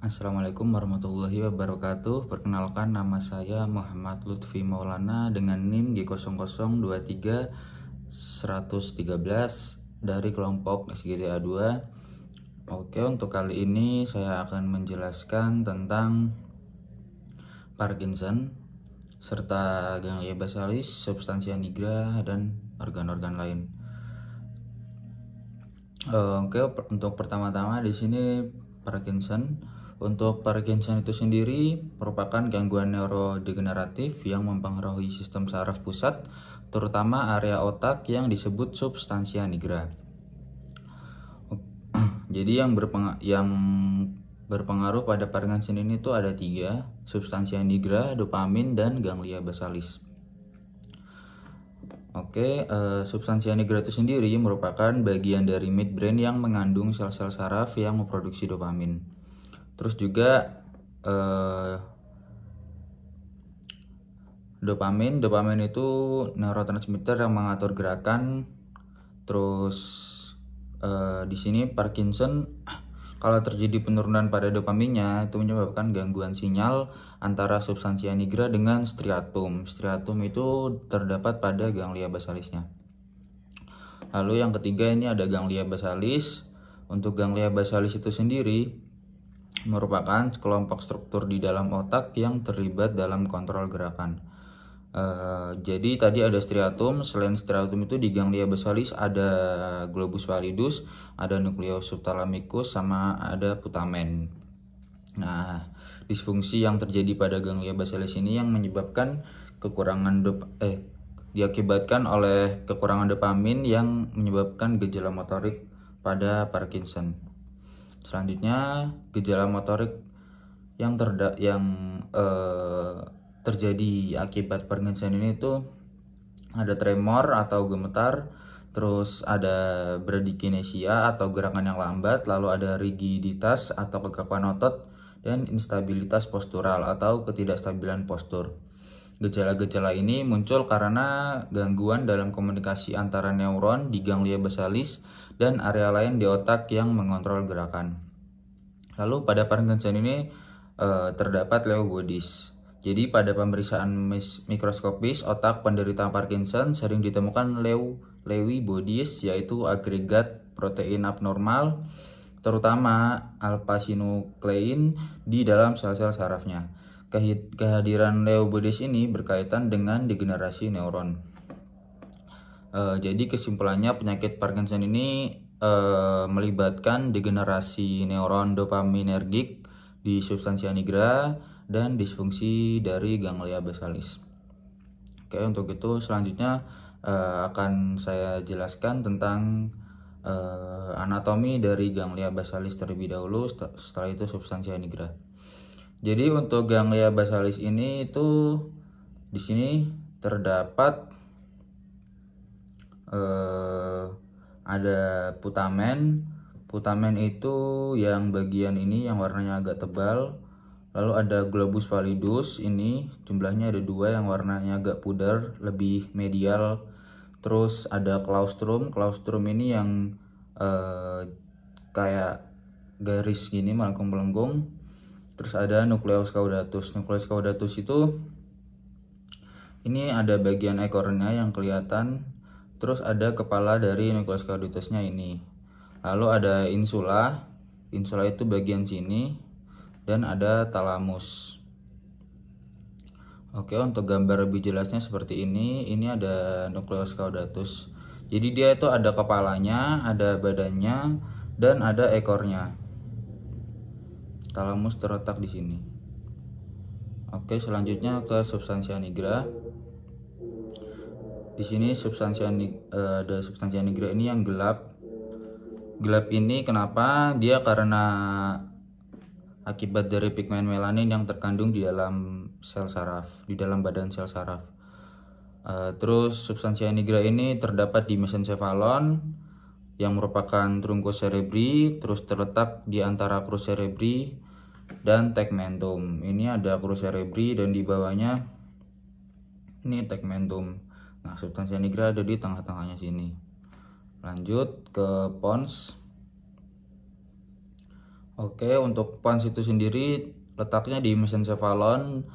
Assalamualaikum warahmatullahi wabarakatuh. Perkenalkan, nama saya Muhammad Lutfi Maulana dengan NIM G0023-113 dari kelompok SGDA2. Oke, untuk kali ini saya akan menjelaskan tentang Parkinson serta ganglia basalis, substansia nigra, dan organ-organ lain. Oke, untuk pertama-tama di sini Parkinson. Untuk Parkinson itu sendiri merupakan gangguan neurodegeneratif yang mempengaruhi sistem saraf pusat, terutama area otak yang disebut substansia nigra. Jadi yang berpengaruh pada Parkinson ini tuh ada 3, substansia nigra, dopamin, dan ganglia basalis. Oke, substansia nigra itu sendiri merupakan bagian dari midbrain yang mengandung sel-sel saraf yang memproduksi dopamin. Terus juga dopamin itu neurotransmitter yang mengatur gerakan. Terus di sini Parkinson, kalau terjadi penurunan pada dopaminnya itu menyebabkan gangguan sinyal antara substansia nigra dengan striatum. Striatum itu terdapat pada ganglia basalisnya. Lalu yang ketiga ini ada ganglia basalis. Untuk ganglia basalis itu sendiri merupakan kelompok struktur di dalam otak yang terlibat dalam kontrol gerakan. Jadi tadi ada striatum. Selain striatum itu di ganglia basalis ada globus pallidus, ada nucleus subthalamicus, sama ada putamen. Nah, disfungsi yang terjadi pada ganglia basalis ini yang menyebabkan diakibatkan oleh kekurangan dopamin yang menyebabkan gejala motorik pada Parkinson. Selanjutnya, gejala motorik yang terjadi akibat Parkinson ini tuh ada tremor atau gemetar, terus ada bradykinesia atau gerakan yang lambat, lalu ada rigiditas atau kekakuan otot, dan instabilitas postural atau ketidakstabilan postur. Gejala-gejala ini muncul karena gangguan dalam komunikasi antara neuron di ganglia basalis dan area lain di otak yang mengontrol gerakan. Lalu pada Parkinson ini terdapat Lewy bodies. Jadi pada pemeriksaan mikroskopis otak penderita Parkinson sering ditemukan Lewy bodies, yaitu agregat protein abnormal, terutama alpha-synuclein di dalam sel-sel sarafnya. Kehadiran Lewy bodies ini berkaitan dengan degenerasi neuron. Jadi kesimpulannya, penyakit Parkinson ini melibatkan degenerasi neuron dopaminergik di substansia nigra dan disfungsi dari ganglia basalis. Oke, untuk itu selanjutnya akan saya jelaskan tentang anatomi dari ganglia basalis terlebih dahulu, setelah itu substansia nigra. Jadi untuk ganglia basalis ini itu di sini terdapat ada putamen. Putamen itu yang bagian ini yang warnanya agak tebal. Lalu ada globus pallidus, ini jumlahnya ada 2 yang warnanya agak pudar, lebih medial. Terus ada claustrum. Claustrum ini yang kayak garis gini melengkung-melengkung. Terus ada nucleus caudatus. Nucleus caudatus itu ini ada bagian ekornya yang kelihatan. Terus ada kepala dari nucleus caudatusnya ini. Lalu ada insula. Insula itu bagian sini. Dan ada talamus. Oke, untuk gambar lebih jelasnya seperti ini. Ini ada nucleus caudatus. Jadi dia itu ada kepalanya, ada badannya, dan ada ekornya. Talamus terletak di sini. Oke, selanjutnya ke substansia nigra. Di sini ada substansia nigra ini yang gelap. Gelap ini kenapa? Dia karena akibat dari pigmen melanin yang terkandung di dalam sel saraf, di dalam badan sel saraf. Terus substansia nigra ini terdapat di mesencephalon yang merupakan truncus cerebri, terus terletak di antara crus cerebri dan tegmentum. Ini ada crus cerebri dan di bawahnya ini tegmentum. Nah, substansia nigra ada di tengah-tengahnya sini. Lanjut ke pons. Oke, untuk pons itu sendiri letaknya di mesencephalon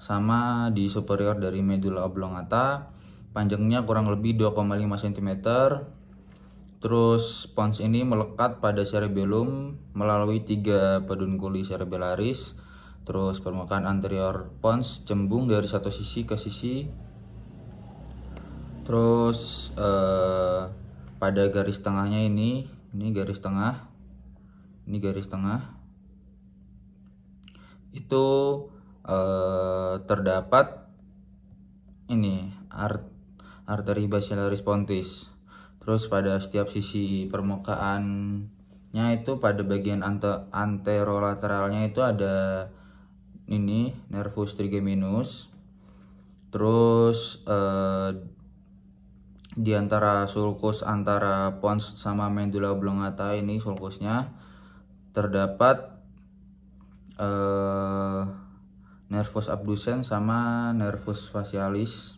sama di superior dari medula oblongata. Panjangnya kurang lebih 2,5 cm. Terus pons ini melekat pada cerebellum melalui 3 pedunculi cerebellaris. Terus permukaan anterior pons cembung dari satu sisi ke sisi. Terus pada garis tengahnya ini garis tengah, itu terdapat ini arteri basilaris pontis. Terus pada setiap sisi permukaannya itu pada bagian anterolateralnya itu ada ini nervus trigeminus. Terus di antara sulcus antara pons sama medula oblongata ini sulcusnya terdapat nervus abducens sama nervus facialis.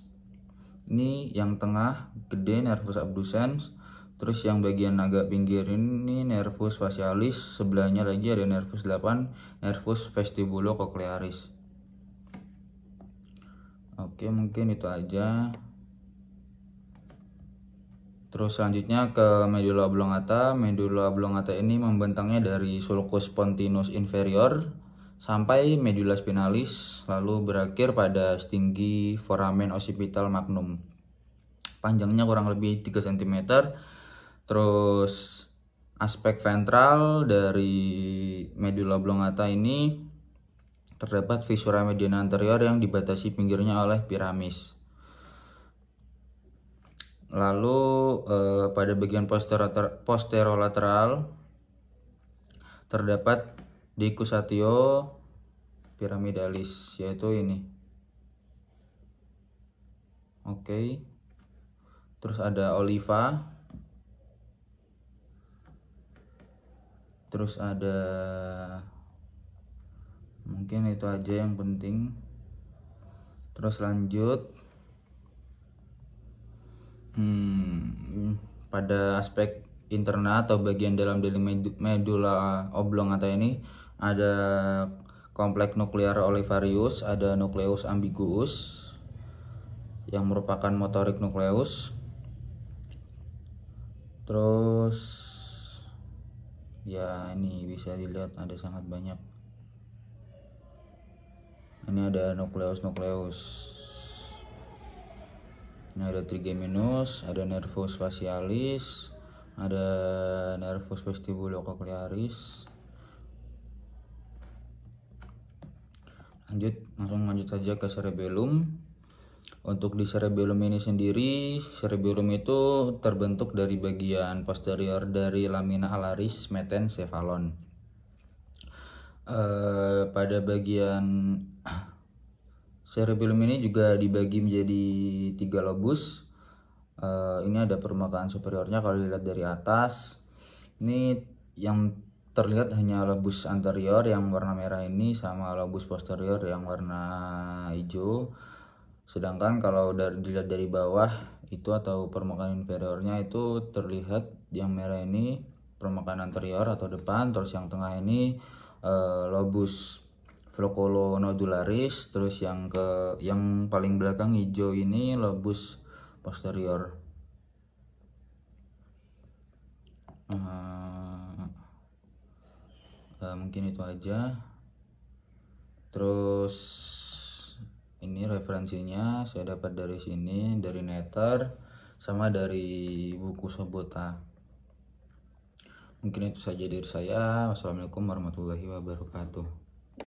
Ini yang tengah gede nervus abducens, terus yang bagian agak pinggir ini nervus facialis, sebelahnya lagi ada nervus 8, nervus vestibulocochlearis. Oke, mungkin itu aja. Terus selanjutnya ke medula oblongata. Medula oblongata ini membentangnya dari sulcus pontinus inferior sampai medula spinalis, lalu berakhir pada stinggi foramen occipital magnum. Panjangnya kurang lebih 3 cm. Terus aspek ventral dari medula oblongata ini terdapat visura mediana anterior yang dibatasi pinggirnya oleh piramis. Lalu pada bagian posterolateral terdapat decussatio pyramidalis, yaitu ini. Oke. Terus ada oliva. Terus ada, mungkin itu aja yang penting. Terus lanjut. Pada aspek interna atau bagian dalam dari medula oblongata ini ada kompleks nuklear olivarius, ada nukleus ambiguus yang merupakan motorik nukleus. Terus ya ini bisa dilihat ada sangat banyak. Ini ada nukleus. Ini ada trigeminus, ada nervus facialis, ada nervus vestibulocochlearis. Langsung lanjut saja ke cerebellum. Untuk di cerebellum ini sendiri, cerebellum itu terbentuk dari bagian posterior dari lamina alaris metencephalon. Pada bagian cerebellum ini juga dibagi menjadi 3 lobus. Ini ada permukaan superiornya kalau dilihat dari atas. Ini yang terlihat hanya lobus anterior yang warna merah ini sama lobus posterior yang warna hijau. Sedangkan kalau dilihat dari bawah itu atau permukaan inferiornya itu terlihat yang merah ini permukaan anterior atau depan, terus yang tengah ini lobus floculonodularis, terus yang paling belakang hijau ini lobus posterior. Mungkin itu aja. Terus ini referensinya saya dapat dari sini, dari Netter sama dari buku Sobota. Mungkin itu saja dari saya. Wassalamualaikum warahmatullahi wabarakatuh.